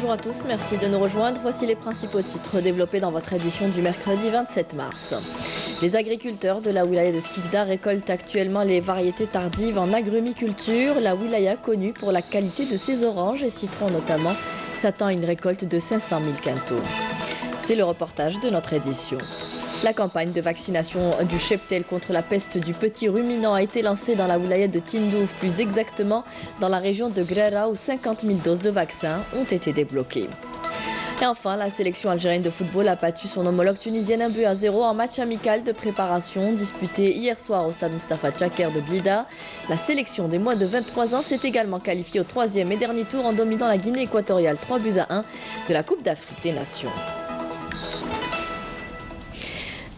Bonjour à tous, merci de nous rejoindre. Voici les principaux titres développés dans votre édition du mercredi 27 mars. Les agriculteurs de la wilaya de Skikda récoltent actuellement les variétés tardives en agrumiculture. La wilaya, connue pour la qualité de ses oranges et citrons notamment, s'attend à une récolte de 500 000 quintaux. C'est le reportage de notre édition. La campagne de vaccination du cheptel contre la peste du petit ruminant a été lancée dans la wilaya de Tindouf, plus exactement dans la région de Grera, où 50 000 doses de vaccins ont été débloquées. Et enfin, la sélection algérienne de football a battu son homologue tunisienne 1-0 en match amical de préparation disputé hier soir au stade Mustafa Tchaker de Blida. La sélection des moins de 23 ans s'est également qualifiée au troisième et dernier tour en dominant la Guinée équatoriale 3-1 de la Coupe d'Afrique des Nations.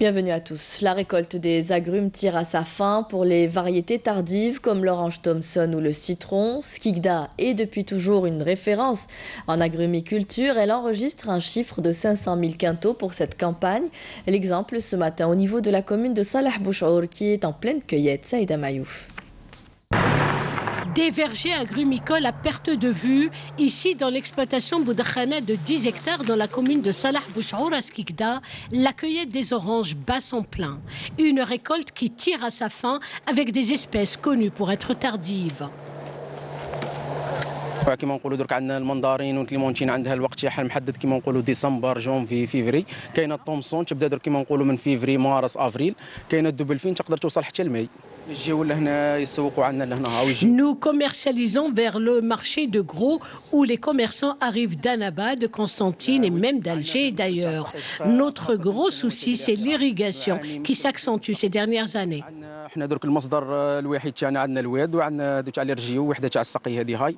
Bienvenue à tous. La récolte des agrumes tire à sa fin pour les variétés tardives comme l'orange Thomson ou le citron. Skikda est depuis toujours une référence en agrumiculture. Elle enregistre un chiffre de 500 000 quintaux pour cette campagne. L'exemple ce matin au niveau de la commune de Salah Bouchour qui est en pleine cueillette. Saïda Mayouf. Des vergers agrumicoles à perte de vue, ici dans l'exploitation Boudakhana de 10 hectares dans la commune de Salah Bouchour à Skikda, la cueillette des oranges bat son plein. Une récolte qui tire à sa fin avec des espèces connues pour être tardives. كما نقولوا درك عندنا المندارين والكليمونتين عندها الوقت تاعها محدد كما نقولوا ديسمبر جونفي فيفري. كاينه الطومسون تبدا درك كما نقولوا من فيفري مارس افريل. كاينه الدوبلفين تقدر توصل حتى لماي. يجيو لهنا يسوقوا عندنا لهنا هاو يجيو. Nous commercialisons vers le marché de gros où les commerçants arrivent d'Annaba, de Constantine et même d'Alger d'ailleurs. Notre gros souci c'est l'irrigation qui s'accentue ces dernières années. حنا درك المصدر الوحيد تاعنا عندنا الواد وعندنا دوك تاع الرجيو وحده تاع السقي هذه هاي.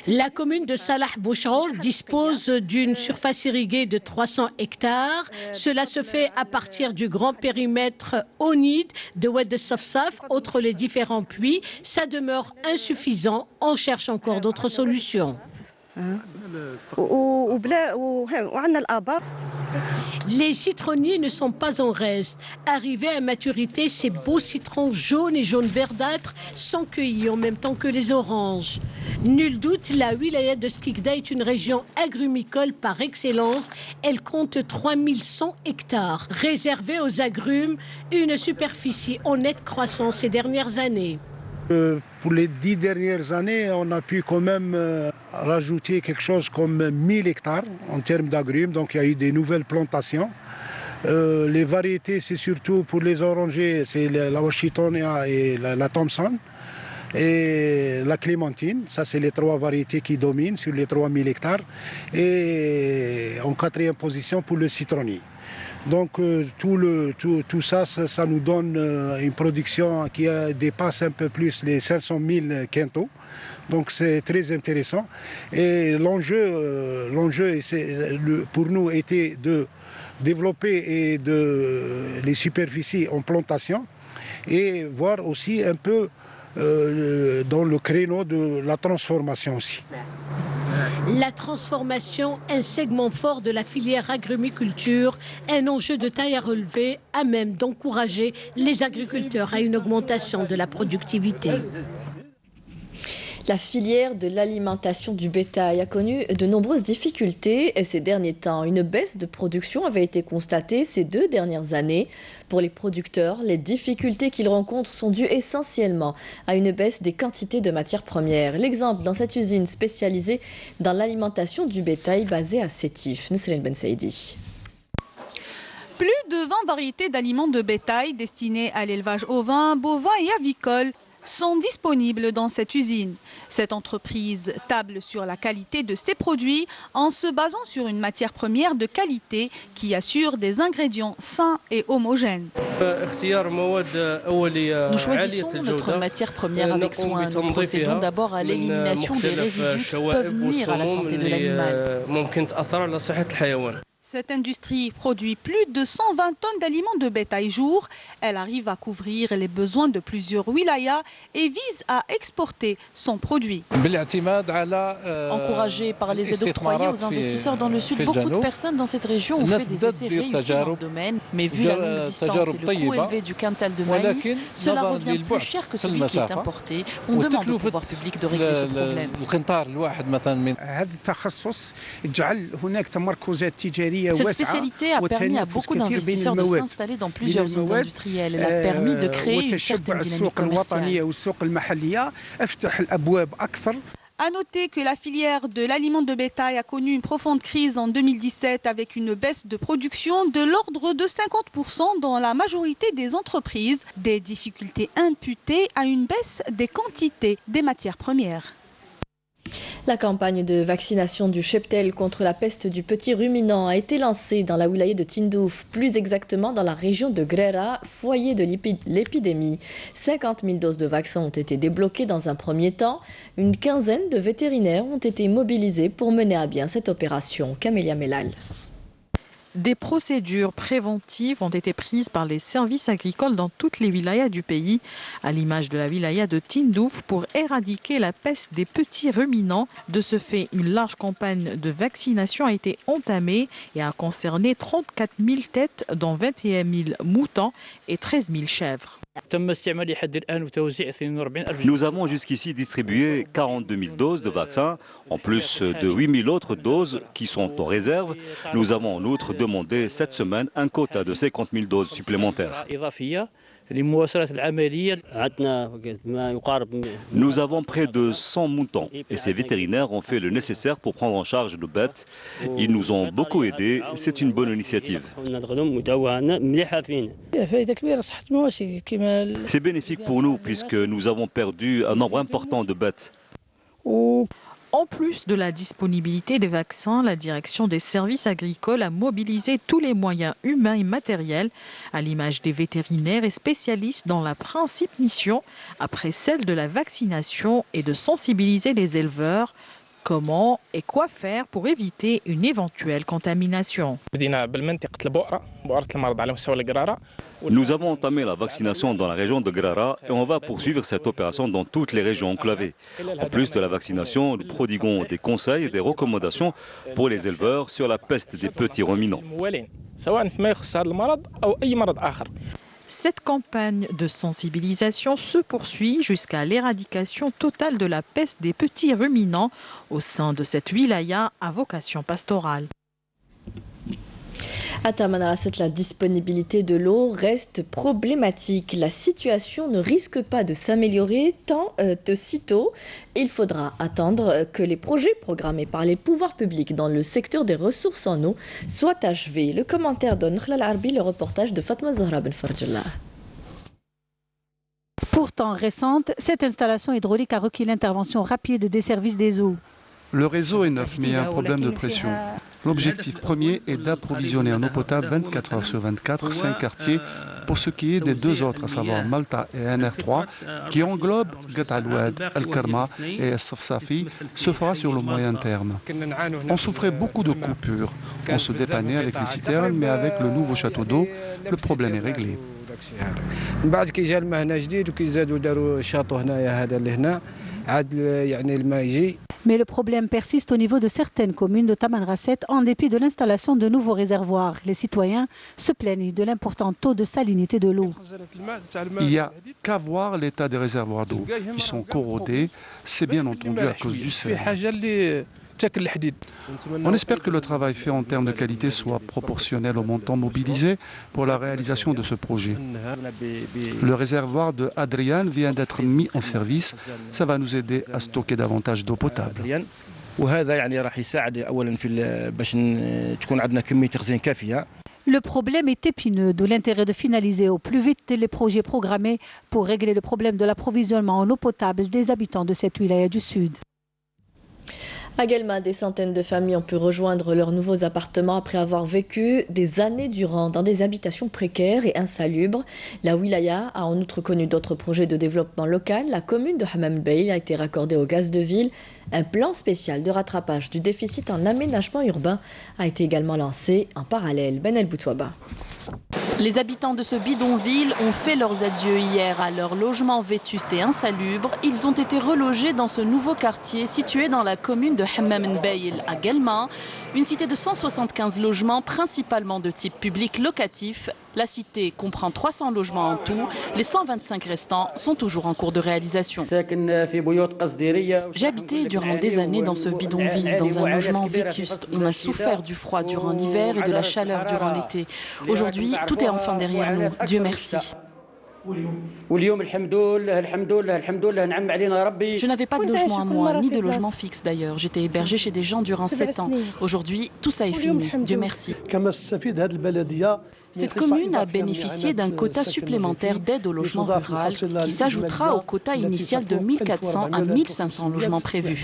La commune de Salah Bouchour dispose d'une surface irriguée de 300 hectares. Cela se fait à partir du grand périmètre Onid de Oued de Safsaf, outre les différents puits. Ça demeure insuffisant. On cherche encore d'autres solutions. Les citronniers ne sont pas en reste. Arrivés à maturité, ces beaux citrons jaunes et jaunes verdâtres sont cueillis en même temps que les oranges. Nul doute, la wilaya de Skikda est une région agrumicole par excellence. Elle compte 3100 hectares. Réservée aux agrumes, une superficie en nette croissance ces dernières années. Pour les 10 dernières années, on a pu quand même rajouter quelque chose comme 1000 hectares en termes d'agrumes. Donc il y a eu des nouvelles plantations. Les variétés, c'est surtout pour les orangers, c'est la Washingtonia et la Thomson. Et la clémentine, ça c'est les trois variétés qui dominent sur les 3000 hectares. Et en quatrième position pour le citronnier. Donc tout ça, ça nous donne une production qui dépasse un peu plus les 500 000 quintaux. Donc c'est très intéressant. Et l'enjeu pour nous était de développer les superficies en plantation et voir aussi un peu dans le créneau de la transformation aussi. La transformation, un segment fort de la filière agrumiculture, un enjeu de taille à relever, à même d'encourager les agriculteurs à une augmentation de la productivité. La filière de l'alimentation du bétail a connu de nombreuses difficultés ces derniers temps. Une baisse de production avait été constatée ces 2 dernières années. Pour les producteurs, les difficultés qu'ils rencontrent sont dues essentiellement à une baisse des quantités de matières premières. L'exemple dans cette usine spécialisée dans l'alimentation du bétail basée à Sétif. Nesrine Ben Saïdi. Plus de 20 variétés d'aliments de bétail destinés à l'élevage ovin, bovin et avicole sont disponibles dans cette usine. Cette entreprise table sur la qualité de ses produits en se basant sur une matière première de qualité qui assure des ingrédients sains et homogènes. Nous choisissons notre matière première avec soin. Nous procédons d'abord à l'élimination des résidus qui peuvent nuire à la santé de l'animal. Cette industrie produit plus de 120 tonnes d'aliments de bétail jour. Elle arrive à couvrir les besoins de plusieurs wilayas et vise à exporter son produit. Encouragés par les aides octroyées aux investisseurs dans le sud, beaucoup de personnes dans cette région ont fait des essais réussis dans le domaine. Mais vu la longue distance et le coût élevé du quintal de maïs, cela revient plus cher que celui qui est importé. On demande au pouvoir public de régler ce problème. Cette spécialité a permis à beaucoup d'investisseurs de s'installer dans plusieurs zones industrielles. Elle a permis de créer une certaine dynamique commerciale. À noter que la filière de l'aliment de bétail a connu une profonde crise en 2017 avec une baisse de production de l'ordre de 50% dans la majorité des entreprises. Des difficultés imputées à une baisse des quantités des matières premières. La campagne de vaccination du cheptel contre la peste du petit ruminant a été lancée dans la wilaya de Tindouf, plus exactement dans la région de Grera, foyer de l'épidémie. 50 000 doses de vaccins ont été débloquées dans un premier temps. Une quinzaine de vétérinaires ont été mobilisés pour mener à bien cette opération. Camélia Melal. Des procédures préventives ont été prises par les services agricoles dans toutes les wilayas du pays, à l'image de la wilaya de Tindouf, pour éradiquer la peste des petits ruminants. De ce fait, une large campagne de vaccination a été entamée et a concerné 34 000 têtes, dont 21 000 moutons et 13 000 chèvres. Nous avons jusqu'ici distribué 42 000 doses de vaccins, en plus de 8 000 autres doses qui sont en réserve. Nous avons en outre demandé cette semaine un quota de 50 000 doses supplémentaires. Nous avons près de 100 moutons et ces vétérinaires ont fait le nécessaire pour prendre en charge nos bêtes. Ils nous ont beaucoup aidés, c'est une bonne initiative. C'est bénéfique pour nous puisque nous avons perdu un nombre important de bêtes. En plus de la disponibilité des vaccins, la direction des services agricoles a mobilisé tous les moyens humains et matériels, à l'image des vétérinaires et spécialistes dans la principale mission, après celle de la vaccination, et de sensibiliser les éleveurs. Comment et quoi faire pour éviter une éventuelle contamination? Nous avons entamé la vaccination dans la région de Grara et on va poursuivre cette opération dans toutes les régions enclavées. En plus de la vaccination, nous prodiguons des conseils et des recommandations pour les éleveurs sur la peste des petits ruminants. Cette campagne de sensibilisation se poursuit jusqu'à l'éradication totale de la peste des petits ruminants au sein de cette wilaya à vocation pastorale. À Tamanrasset, la disponibilité de l'eau reste problématique. La situation ne risque pas de s'améliorer tant de sitôt. Il faudra attendre que les projets programmés par les pouvoirs publics dans le secteur des ressources en eau soient achevés. Le commentaire de Nkhla Al-Arbi, le reportage de Fatma Zahra Ben Farjallah. Pourtant récente, cette installation hydraulique a requis l'intervention rapide des services des eaux. Le réseau est neuf, mais il y a un problème de pression. L'objectif premier est d'approvisionner en eau potable 24 heures sur 24, 5 quartiers, pour ce qui est des deux autres, à savoir Malta et NR3, qui englobent Gat Al-Ouad, Al-Karma et Safsafi, se fera sur le moyen terme. On souffrait beaucoup de coupures. On se dépannait avec les citernes, mais avec le nouveau château d'eau, le problème est réglé. Mais le problème persiste au niveau de certaines communes de Tamanrasset en dépit de l'installation de nouveaux réservoirs. Les citoyens se plaignent de l'important taux de salinité de l'eau. Il n'y a qu'à voir l'état des réservoirs d'eau. Ils sont corrodés, c'est bien entendu à cause du sel. On espère que le travail fait en termes de qualité soit proportionnel au montant mobilisé pour la réalisation de ce projet. Le réservoir de Adrian vient d'être mis en service. Ça va nous aider à stocker davantage d'eau potable. Le problème est épineux, d'où l'intérêt de finaliser au plus vite les projets programmés pour régler le problème de l'approvisionnement en eau potable des habitants de cette wilaya du Sud. À Guelma, des centaines de familles ont pu rejoindre leurs nouveaux appartements après avoir vécu des années durant dans des habitations précaires et insalubres. La wilaya a en outre connu d'autres projets de développement local. La commune de Hammam Bey a été raccordée au gaz de ville. Un plan spécial de rattrapage du déficit en aménagement urbain a été également lancé en parallèle. Ben El Boutouaba. Les habitants de ce bidonville ont fait leurs adieux hier à leur logement vétuste et insalubre. Ils ont été relogés dans ce nouveau quartier situé dans la commune de Hammam Bey à Guelma, une cité de 175 logements principalement de type public locatif. La cité comprend 300 logements en tout. Les 125 restants sont toujours en cours de réalisation. J'ai habité durant des années dans ce bidonville, dans un logement vétuste. On a souffert du froid durant l'hiver et de la chaleur durant l'été. Aujourd'hui, tout est enfin derrière nous. Dieu merci. Je n'avais pas de logement à moi, ni de logement fixe d'ailleurs. J'étais hébergé chez des gens durant 7 ans. Aujourd'hui, tout ça est fini. Dieu merci. Cette commune a bénéficié d'un quota supplémentaire d'aide au logement rural qui s'ajoutera au quota initial de 1400 à 1500 logements prévus.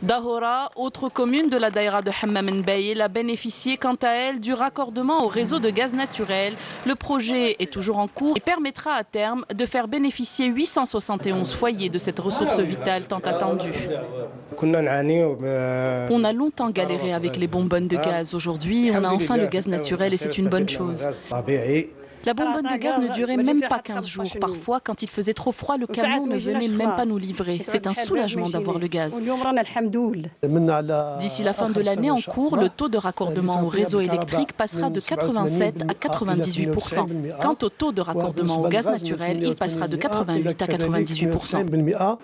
Dahora, autre commune de la daïra de Hammam Bey, a bénéficié quant à elle du raccordement au réseau de gaz naturel. Le projet est toujours en cours et permettra à terme de faire bénéficier 871 foyers de cette ressource vitale tant attendue. On a longtemps galéré avec les bonbonnes de gaz. Aujourd'hui, on a enfin le gaz naturel et c'est une bonne chose. La bonbonne de gaz ne durait même pas 15 jours. Parfois, quand il faisait trop froid, le camion ne venait même pas nous livrer. C'est un soulagement d'avoir le gaz. D'ici la fin de l'année en cours, le taux de raccordement au réseau électrique passera de 87 à 98%. Quant au taux de raccordement au gaz naturel, il passera de 88 à 98%.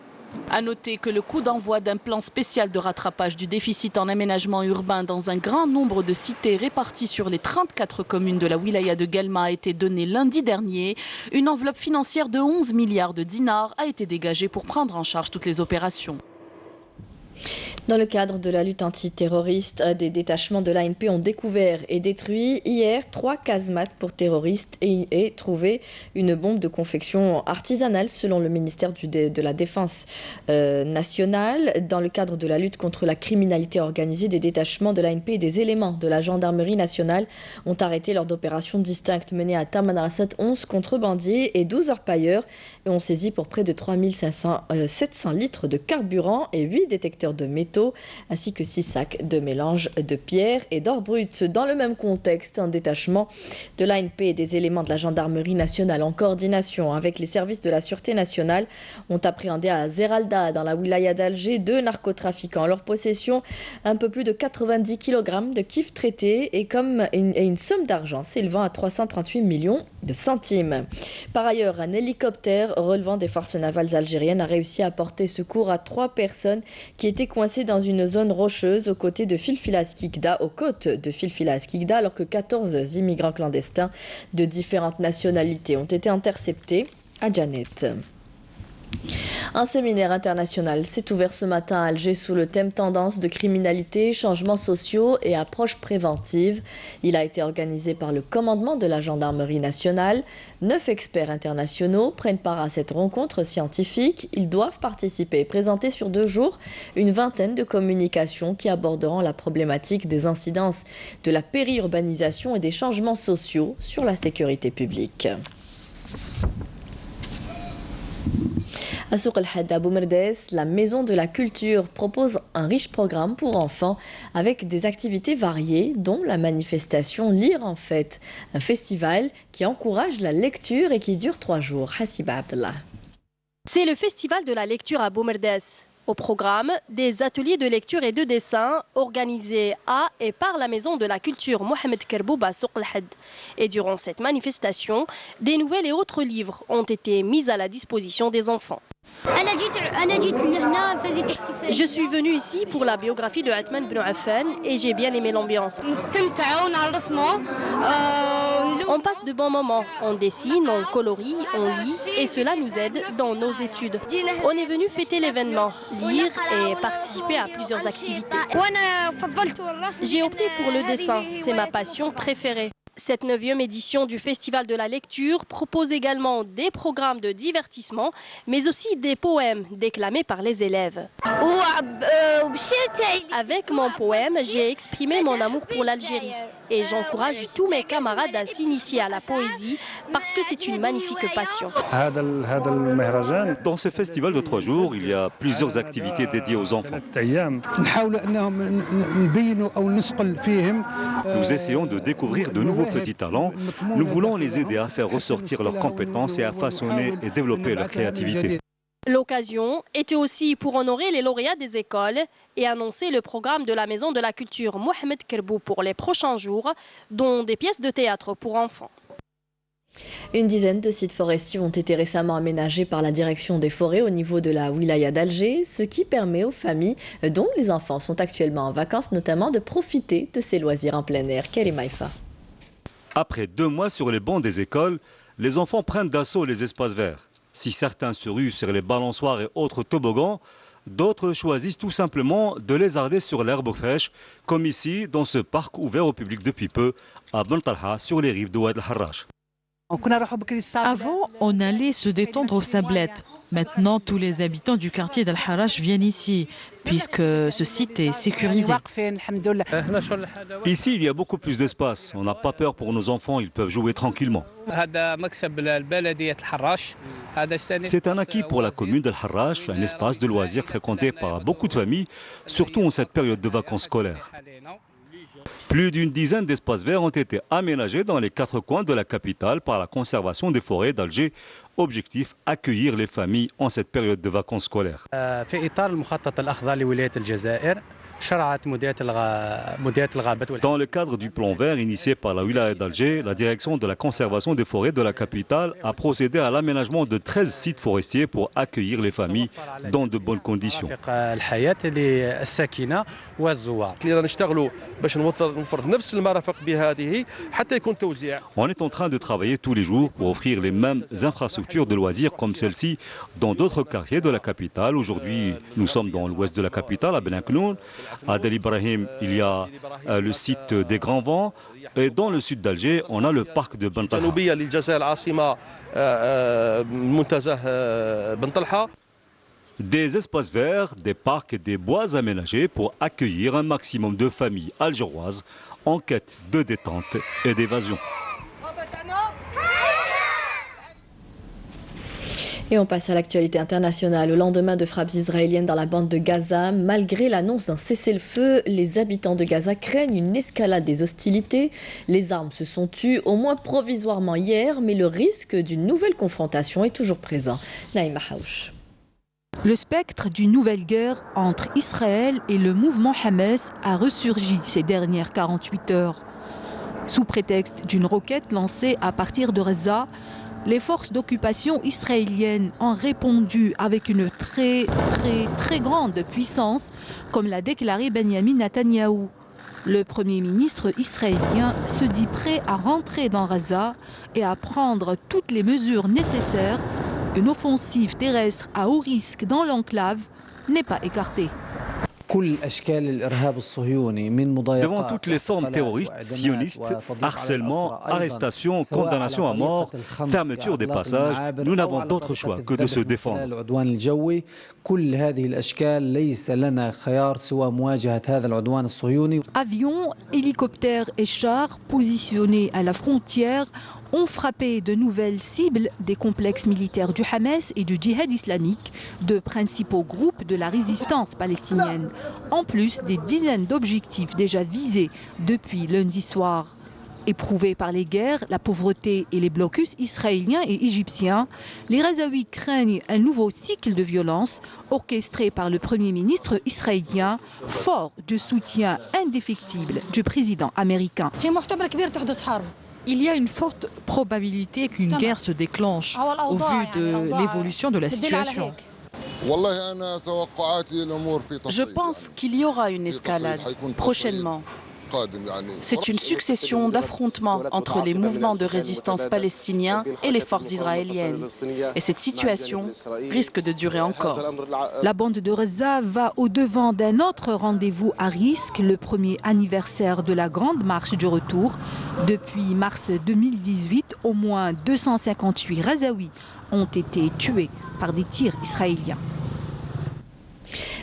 À noter que le coup d'envoi d'un plan spécial de rattrapage du déficit en aménagement urbain dans un grand nombre de cités réparties sur les 34 communes de la wilaya de Guelma a été donné lundi dernier. Une enveloppe financière de 11 milliards de dinars a été dégagée pour prendre en charge toutes les opérations. Dans le cadre de la lutte antiterroriste, des détachements de l'ANP ont découvert et détruit hier 3 casemates pour terroristes et trouvé une bombe de confection artisanale selon le ministère de la Défense nationale. Dans le cadre de la lutte contre la criminalité organisée, des détachements de l'ANP et des éléments de la gendarmerie nationale ont arrêté lors d'opérations distinctes menées à Tamanrasset 11 contrebandiers et 12 orpailleurs et ont saisi pour près de 700 litres de carburant et 8 détecteurs de métaux ainsi que 6 sacs de mélange de pierre et d'or brut. Dans le même contexte, un détachement de l'ANP et des éléments de la gendarmerie nationale en coordination avec les services de la sûreté nationale ont appréhendé à Zeralda, dans la wilaya d'Alger, 2 narcotrafiquants. En leur possession, un peu plus de 90 kg de kif traités et une somme d'argent s'élevant à 338 millions de centimes. Par ailleurs, un hélicoptère relevant des forces navales algériennes a réussi à porter secours à 3 personnes qui étaient coincées dans une zone rocheuse aux côtés de Filfilas Kikda, aux côtes de Filfilas Kikda, alors que 14 immigrants clandestins de différentes nationalités ont été interceptés à Djanet. Un séminaire international s'est ouvert ce matin à Alger sous le thème Tendance de criminalité, changements sociaux et approches préventives. Il a été organisé par le commandement de la gendarmerie nationale. 9 experts internationaux prennent part à cette rencontre scientifique. Ils doivent participer et présenter sur 2 jours une vingtaine de communications qui aborderont la problématique des incidences de la périurbanisation et des changements sociaux sur la sécurité publique. À Souk El-Had à Boumerdès, la Maison de la Culture propose un riche programme pour enfants avec des activités variées, dont la manifestation Lire en Fête, un festival qui encourage la lecture et qui dure 3 jours. Hassiba Abdallah. C'est le festival de la lecture à Boumerdès. Au programme, des ateliers de lecture et de dessin organisés à et par la Maison de la Culture Mohamed Kerboub à Souk El-Had. Et durant cette manifestation, des nouvelles et autres livres ont été mis à la disposition des enfants. Je suis venue ici pour la biographie de Othman ibn Affan et j'ai bien aimé l'ambiance. On passe de bons moments, on dessine, on colorie, on lit et cela nous aide dans nos études. On est venu fêter l'événement, lire et participer à plusieurs activités. J'ai opté pour le dessin, c'est ma passion préférée. Cette 9e édition du Festival de la lecture propose également des programmes de divertissement, mais aussi des poèmes déclamés par les élèves. Avec mon poème, j'ai exprimé mon amour pour l'Algérie et j'encourage tous mes camarades à s'initier à la poésie parce que c'est une magnifique passion. Dans ce festival de 3 jours, il y a plusieurs activités dédiées aux enfants. Nous essayons de découvrir de nouveaux petits talents. Nous voulons les aider à faire ressortir leurs compétences et à façonner et développer leur créativité. L'occasion était aussi pour honorer les lauréats des écoles et annoncer le programme de la Maison de la Culture Mohamed Kerbou pour les prochains jours, dont des pièces de théâtre pour enfants. Une dizaine de sites forestiers ont été récemment aménagés par la direction des forêts au niveau de la wilaya d'Alger, ce qui permet aux familles dont les enfants sont actuellement en vacances notamment de profiter de ces loisirs en plein air. Karim Haïfa. Après 2 mois sur les bancs des écoles, les enfants prennent d'assaut les espaces verts. Si certains se ruent sur les balançoires et autres toboggans, d'autres choisissent tout simplement de lézarder sur l'herbe fraîche, comme ici dans ce parc ouvert au public depuis peu à Ben Talha sur les rives de Oued el-Harrach. Avant, on allait se détendre aux sablettes. Maintenant, tous les habitants du quartier d'Al-Harrach viennent ici, puisque ce site est sécurisé. Ici, il y a beaucoup plus d'espace. On n'a pas peur pour nos enfants, ils peuvent jouer tranquillement. C'est un acquis pour la commune d'Al-Harrach, un espace de loisirs fréquenté par beaucoup de familles, surtout en cette période de vacances scolaires. Plus d'une dizaine d'espaces verts ont été aménagés dans les 4 coins de la capitale par la conservation des forêts d'Alger. Objectif, accueillir les familles en cette période de vacances scolaires. Dans le cadre du plan vert initié par la wilaya d'Alger, la direction de la conservation des forêts de la capitale a procédé à l'aménagement de 13 sites forestiers pour accueillir les familles dans de bonnes conditions. On est en train de travailler tous les jours pour offrir les mêmes infrastructures de loisirs comme celle-ci dans d'autres quartiers de la capitale. Aujourd'hui, nous sommes dans l'ouest de la capitale, à Ben Aknoun. À Del Ibrahim, il y a le site des Grands Vents. Et dans le sud d'Alger, on a le parc de Ben Talha. Des espaces verts, des parcs et des bois aménagés pour accueillir un maximum de familles algéroises en quête de détente et d'évasion. Et on passe à l'actualité internationale. Au lendemain de frappes israéliennes dans la bande de Gaza, malgré l'annonce d'un cessez-le-feu, les habitants de Gaza craignent une escalade des hostilités. Les armes se sont tues, au moins provisoirement hier, mais le risque d'une nouvelle confrontation est toujours présent. Naïma Haouch. Le spectre d'une nouvelle guerre entre Israël et le mouvement Hamas a ressurgi ces dernières 48 heures. Sous prétexte d'une roquette lancée à partir de Gaza, les forces d'occupation israéliennes ont répondu avec une très grande puissance, comme l'a déclaré Benjamin Netanyahou. Le Premier ministre israélien se dit prêt à rentrer dans Gaza et à prendre toutes les mesures nécessaires. Une offensive terrestre à haut risque dans l'enclave n'est pas écartée. Devant toutes les formes terroristes, sionistes, harcèlement, arrestation, condamnation à mort, fermeture des passages, nous n'avons d'autre choix que de se défendre. Avions, hélicoptères et chars positionnés à la frontière ont frappé de nouvelles cibles des complexes militaires du Hamas et du djihad islamique, deux principaux groupes de la résistance palestinienne, en plus des dizaines d'objectifs déjà visés depuis lundi soir. Éprouvés par les guerres, la pauvreté et les blocus israéliens et égyptiens, les Gazaouis craignent un nouveau cycle de violence orchestré par le Premier ministre israélien, fort du soutien indéfectible du président américain. Il y a une forte probabilité qu'une guerre se déclenche au vu de l'évolution de la situation. Je pense qu'il y aura une escalade prochainement. C'est une succession d'affrontements entre les mouvements de résistance palestiniens et les forces israéliennes. Et cette situation risque de durer encore. La bande de Gaza va au-devant d'un autre rendez-vous à risque, le premier anniversaire de la Grande Marche du Retour. Depuis mars 2018, au moins 258 Gazaouis ont été tués par des tirs israéliens.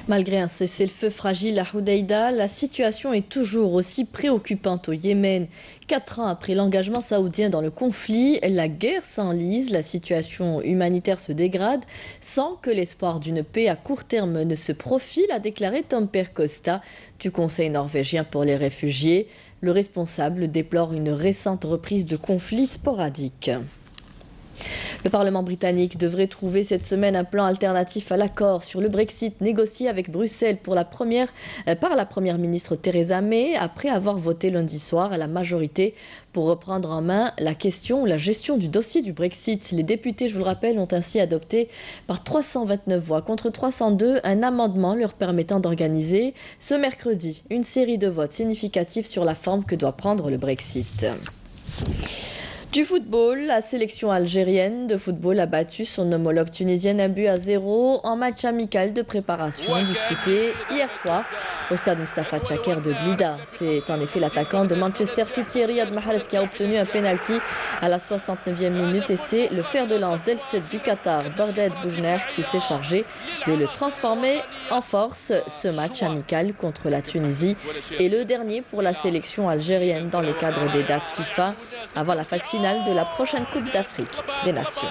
Malgré un cessez-le-feu fragile à Hodeïda, la situation est toujours aussi préoccupante au Yémen. 4 ans après l'engagement saoudien dans le conflit, la guerre s'enlise, la situation humanitaire se dégrade sans que l'espoir d'une paix à court terme ne se profile, a déclaré Tomper Costa du Conseil norvégien pour les réfugiés. Le responsable déplore une récente reprise de conflits sporadiques. Le Parlement britannique devrait trouver cette semaine un plan alternatif à l'accord sur le Brexit négocié avec Bruxelles par la première ministre Theresa May après avoir voté lundi soir à la majorité pour reprendre en main la question ou la gestion du dossier du Brexit. Les députés, je vous le rappelle, ont ainsi adopté par 329 voix contre 302 un amendement leur permettant d'organiser ce mercredi une série de votes significatifs sur la forme que doit prendre le Brexit. Du football, la sélection algérienne de football a battu son homologue tunisienne 1-0 en match amical de préparation disputé hier soir au stade Mustafa Tchaker de Blida. C'est en effet l'attaquant de Manchester City, Riyad Mahrez, qui a obtenu un penalty à la 69e minute et c'est le fer de lance d'El-Said du Qatar, Borded Boujner, qui s'est chargé de le transformer en force. Ce match amical contre la Tunisie est le dernier pour la sélection algérienne dans le cadre des dates FIFA avant la phase finale de la prochaine Coupe d'Afrique des Nations.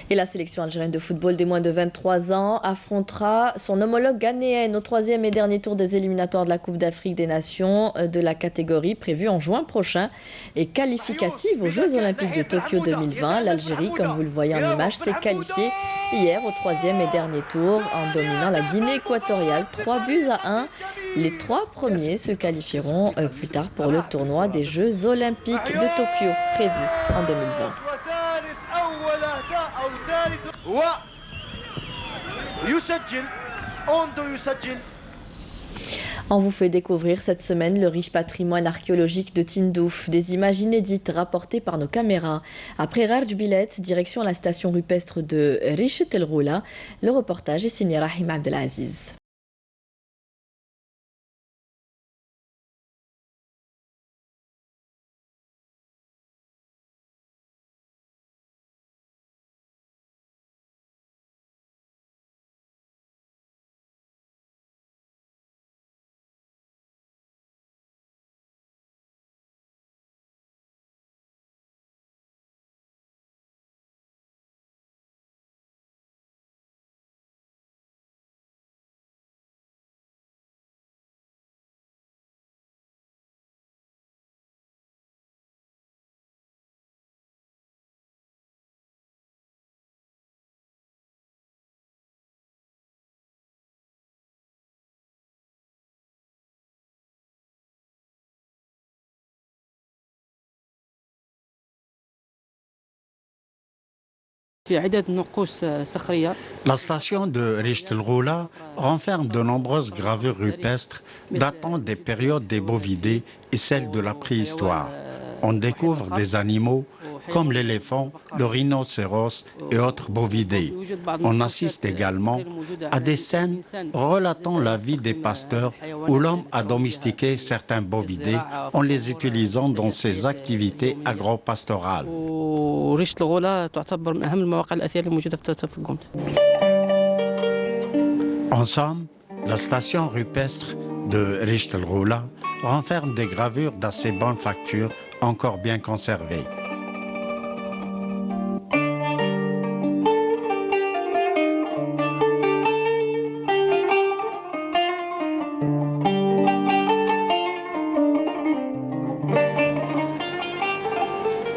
Et la sélection algérienne de football des moins de 23 ans affrontera son homologue ghanéenne au 3e et dernier tour des éliminatoires de la Coupe d'Afrique des Nations de la catégorie prévue en juin prochain et qualificative aux Jeux Olympiques de Tokyo 2020. L'Algérie, comme vous le voyez en image, s'est qualifiée hier au 3e et dernier tour en dominant la Guinée équatoriale 3-1. Les 3 premiers se qualifieront plus tard pour le tournoi des Jeux Olympiques de Tokyo prévu en 2020. On vous fait découvrir cette semaine le riche patrimoine archéologique de Tindouf, des images inédites rapportées par nos caméras. Après Rarj-Bilet, direction la station rupestre de Rishet El Roula, le reportage est signé Rahim Abdelaziz. La station de Rishet El Roula renferme de nombreuses gravures rupestres datant des périodes des bovidés et celles de la préhistoire. On découvre des animaux comme l'éléphant, le rhinocéros et autres bovidés. On assiste également à des scènes relatant la vie des pasteurs où l'homme a domestiqué certains bovidés en les utilisant dans ses activités agro-pastorales. En somme, la station rupestre de Rishet El Roula renferme des gravures d'assez bonne facture encore bien conservées.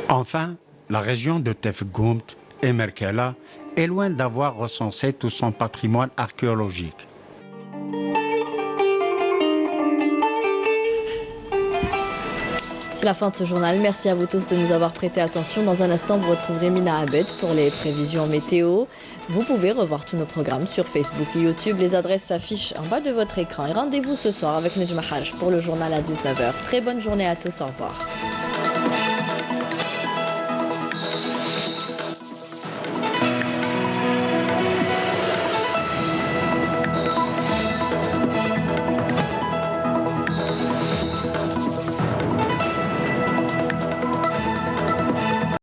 Enfin, la région de Tefgoumt et Merkela est loin d'avoir recensé tout son patrimoine archéologique. C'est la fin de ce journal. Merci à vous tous de nous avoir prêté attention. Dans un instant, vous retrouverez Mina Abed pour les prévisions météo. Vous pouvez revoir tous nos programmes sur Facebook et YouTube. Les adresses s'affichent en bas de votre écran. Et rendez-vous ce soir avec Nejma Haj pour le journal à 19h. Très bonne journée à tous. Au revoir.